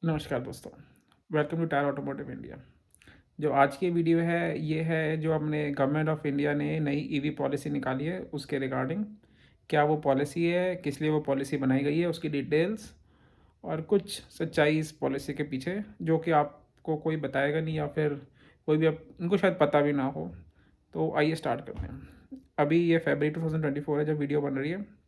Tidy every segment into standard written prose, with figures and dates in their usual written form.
नमस्कार दोस्तों, welcome to Tyre Automotive India. जो आज की वीडियो है ये है जो अपने गवर्नमेंट ऑफ इंडिया ने नई ईवी पॉलिसी निकाली है उसके रिगार्डिंग। क्या वो पॉलिसी है, किस लिए वो पॉलिसी बनाई गई है, उसकी डिटेल्स और कुछ सच्चाई इस पॉलिसी के पीछे जो कि आपको कोई बताएगा नहीं या फिर कोई भी उनको शायद पता भी ना हो। तो आइए स्टार्ट करते हैं। अभी ये फरवरी 2024 है जब वीडियो बन रही है।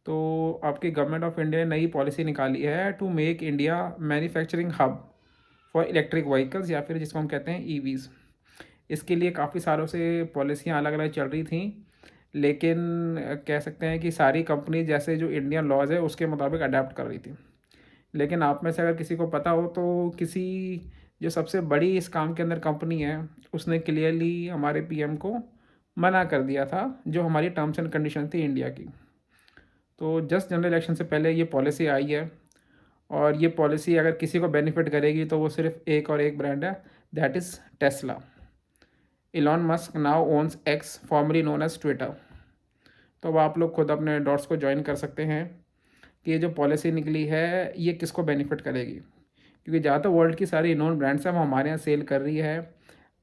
तो आपकी गवर्नमेंट ऑफ इंडिया ने नई पॉलिसी निकाली है to make India manufacturing hub for electric vehicles या फिर जिसको हम कहते हैं ईवीज़। इसके लिए काफ़ी सालों से पॉलिसियाँ अलग अलग चल रही थी, लेकिन कह सकते हैं कि सारी कंपनी जैसे जो इंडियन लॉज है उसके मुताबिक अडेप्ट कर रही थी। लेकिन आप में से अगर किसी को पता हो तो किसी जो सबसे बड़ी इस काम के अंदर कंपनी है उसने क्लियरली हमारे पीएम को मना कर दिया था जो हमारी टर्म्स एंड कंडीशन थी इंडिया की। तो जस्ट जनरल इलेक्शन से पहले ये पॉलिसी आई है और ये पॉलिसी अगर किसी को बेनिफिट करेगी तो वो सिर्फ एक और एक ब्रांड है, that is Tesla. Elon Musk now owns X formerly known as Twitter. तो अब आप लोग खुद अपने डॉट्स को ज्वाइन कर सकते हैं कि ये जो पॉलिसी निकली है ये किसको बेनिफिट करेगी, क्योंकि ज़्यादातर वर्ल्ड की सारी नॉन ब्रांड्स हैं वो हमारे यहाँ सेल कर रही है,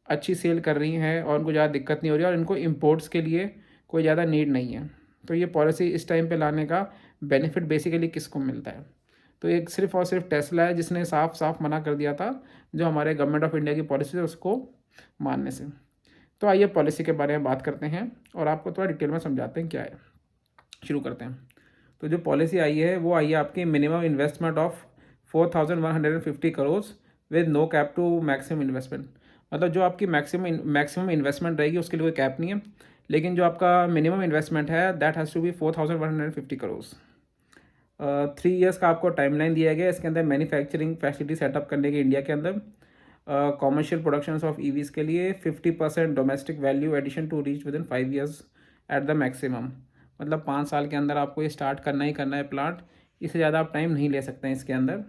अच्छी सेल कर रही हैं और उनको ज़्यादा दिक्कत नहीं हो रही है और इनको इम्पोर्ट्स के लिए कोई ज़्यादा नीड नहीं है। तो ये पॉलिसी इस टाइम पे लाने का बेनिफिट बेसिकली किसको मिलता है? तो एक सिर्फ़ और सिर्फ टेस्ला है जिसने साफ साफ मना कर दिया था जो हमारे गवर्नमेंट ऑफ इंडिया की पॉलिसी है उसको मानने से। तो आइए पॉलिसी के बारे में बात करते हैं और आपको थोड़ा डिटेल में समझाते हैं क्या है। शुरू करते हैं। तो जो पॉलिसी आई है वो आई है आपकी minimum investment of 4150 crore with no cap to maximum investment. मतलब जो आपकी मैक्सिमम इन्वेस्टमेंट रहेगी उसके लिए कोई कैप नहीं है, लेकिन जो आपका मिनिमम इन्वेस्टमेंट है that has to be 4150 crore. 3 years का आपको टाइमलाइन दिया गया है। इसके अंदर मैन्युफैक्चरिंग फैसिलिटी सेटअप करने के इंडिया के अंदर कॉमर्शियल प्रोडक्शन ऑफ ईवीज़ के लिए 50% domestic value addition to reach within 5 years at the maximum. मतलब 5 साल के अंदर आपको ये स्टार्ट करना ही करना है प्लांट, इससे ज़्यादा आप टाइम नहीं ले सकते हैं इसके अंदर।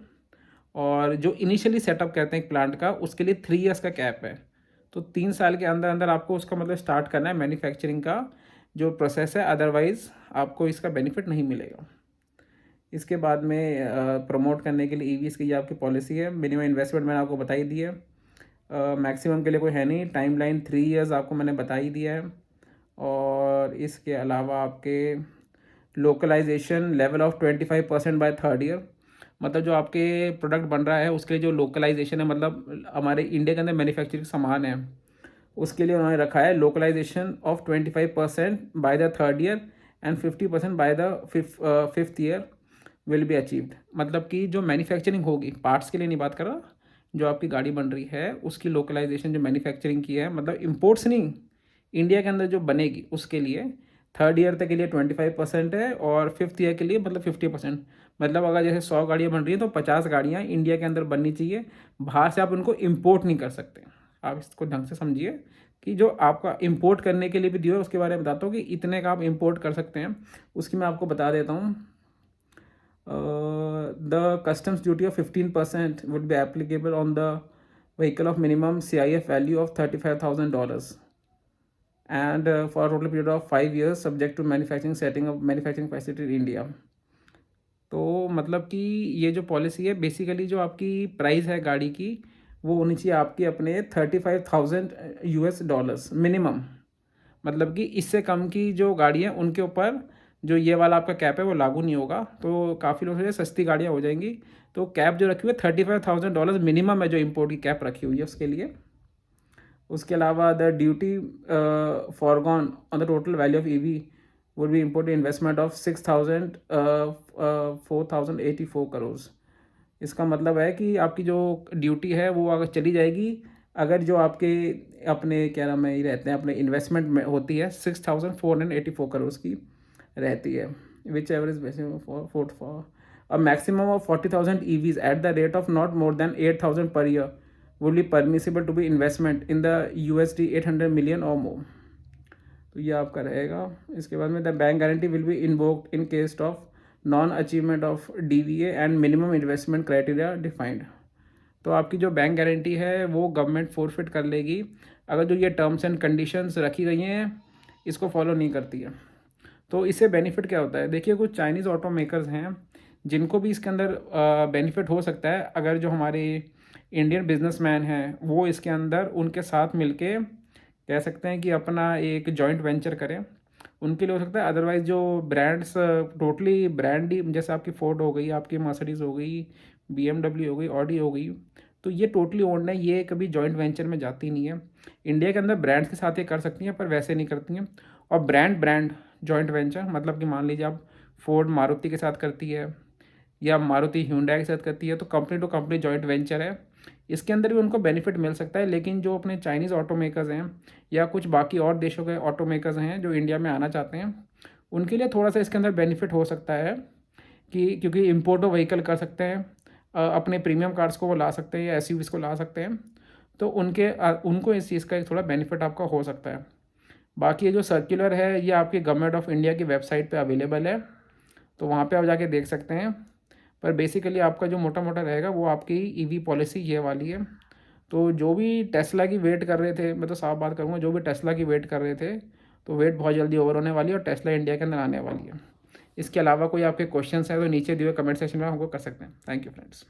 और जो इनिशियली सेटअप करते हैं एक प्लांट का उसके लिए 3 ईयर्स का कैप है। तो 3 साल के अंदर अंदर आपको उसका मतलब स्टार्ट करना है मैन्युफैक्चरिंग का जो प्रोसेस है, अदरवाइज़ आपको इसका बेनिफिट नहीं मिलेगा। इसके बाद में प्रमोट करने के लिए ईवीज़ की ये आपकी पॉलिसी है। मिनिमम इन्वेस्टमेंट मैंने आपको बता ही दी है, मैक्सिमम के लिए कोई है नहीं। टाइमलाइन 3 ईयर्स आपको मैंने बता ही दिया है। और इसके अलावा आपके localisation level of 25% by 3rd year. मतलब जो आपके प्रोडक्ट बन रहा है उसके लिए जो लोकलाइजेशन है, मतलब हमारे इंडिया के अंदर मैन्युफैक्चरिंग सामान है उसके लिए उन्होंने रखा है localisation of 25% by the 3rd year and 50% by the 5th year will be achieved. मतलब कि जो मैन्युफैक्चरिंग होगी पार्ट्स के लिए नहीं बात कर रहा, जो आपकी गाड़ी बन रही है उसकी लोकलाइजेशन जो मैन्युफैक्चरिंग की है, मतलब इम्पोर्ट्स नहीं, इंडिया के अंदर जो बनेगी उसके लिए 3rd ईयर तक के लिए 25% है और 5th ईयर के लिए मतलब 50%। मतलब अगर जैसे 100 गाड़ियाँ बन रही हैं तो 50 गाड़ियाँ इंडिया के अंदर बननी चाहिए, बाहर से आप उनको इम्पोर्ट नहीं कर सकते। आप इसको ढंग से समझिए कि जो आपका इम्पोर्ट करने के लिए भी दिया है उसके बारे में बताता हूँ कि इतने का आप इम्पोर्ट कर सकते हैं, उसकी मैं आपको बता देता हूँ। The customs duty of 15% would be applicable on the vehicle of minimum CIF value of $35,000 and for a total period of 5 years subject to manufacturing setting of manufacturing facility in India। तो मतलब कि ये जो policy है basically जो आपकी price है गाड़ी की वो होनी चाहिए आपकी अपने $35,000 मिनिमम। मतलब कि इससे कम की जो गाड़ी है उनके ऊपर जो ये वाला आपका कैप है वो लागू नहीं होगा। तो काफ़ी लोगों से सस्ती गाड़ियाँ हो जाएंगी। तो कैप जो रखी हुई है $35,000 मिनिमम है, जो इम्पोर्ट की कैप रखी हुई है उसके लिए। उसके अलावा the duty foregone on the total value of EV would be import investment of 4,084 crore. इसका मतलब है कि आपकी जो ड्यूटी है वो अगर चली जाएगी, अगर जो आपके अपने क्या नाम है ये रहते हैं अपने इन्वेस्टमेंट में होती है 6,484 करोड़ की रहती है, which average for a maximum of 40,000 EVs at the rate of not more than 8,000 per year would be permissible to be investment in the USD 800 million और मोर। तो ये आपका रहेगा। इसके बाद में the bank guarantee will be invoked in case of non achievement of DVA and minimum investment criteria defined. तो आपकी जो बैंक गारंटी है वो गवर्नमेंट फोरफिट कर लेगी अगर जो ये टर्म्स एंड कंडीशंस रखी गई हैं इसको फॉलो नहीं करती है। तो इससे बेनिफिट क्या होता है, देखिए कुछ चाइनीज़ ऑटो मेकर्स हैं जिनको भी इसके अंदर बेनिफिट हो सकता है, अगर जो हमारे इंडियन बिजनेसमैन हैं वो इसके अंदर उनके साथ मिलके कह सकते हैं कि अपना एक जॉइंट वेंचर करें, उनके लिए हो सकता है। अदरवाइज़ जो ब्रांड्स टोटली ब्रांड ही, जैसे आपकी फोर्ड हो गई, आपकी मर्सिडीज़ हो गई, BMW हो गई, ऑडी हो गई, तो ये टोटली ओन्ड है, ये कभी जॉइंट वेंचर में जाती नहीं है। इंडिया के अंदर ब्रांड्स के साथ ये कर सकती हैं पर वैसे नहीं करती हैं। और ब्रांड ब्रांड जॉइंट वेंचर मतलब कि मान लीजिए आप फोर्ड मारुति के साथ करती है या मारुति ह्यूंडई के साथ करती है, तो company to company joint venture है, इसके अंदर भी उनको बेनिफिट मिल सकता है। लेकिन जो अपने चाइनीज़ ऑटो मेकर्स हैं या कुछ बाकी और देशों के ऑटो मेकर्स हैं जो इंडिया में आना चाहते हैं, उनके लिए थोड़ा सा इसके अंदर बेनिफिट हो सकता है कि क्योंकि इम्पोर्ट व्हीकल कर सकते हैं, अपने प्रीमियम कार्स को वो ला सकते हैं या एसयूवीज़ को ला सकते हैं, तो उनको इस चीज़ का एक थोड़ा बेनिफिट आपका हो सकता है। बाकी ये जो सर्कुलर है ये आपकी गवर्नमेंट ऑफ इंडिया की वेबसाइट पे अवेलेबल है, तो वहाँ पे आप जाके देख सकते हैं। पर बेसिकली आपका जो मोटा मोटा रहेगा वो आपकी ईवी पॉलिसी ये वाली है। तो जो भी टेस्ला की वेट कर रहे थे, मैं तो साफ बात करूँगा, जो भी टेस्ला की वेट कर रहे थे तो वेट बहुत जल्दी ओवर होने वाली है और टेस्ला इंडिया के अंदर आने वाली है। इसके अलावा कोई आपके क्वेश्चंस हैं तो नीचे दिए हुए कमेंट सेक्शन में हमको कर सकते हैं। Thank you friends.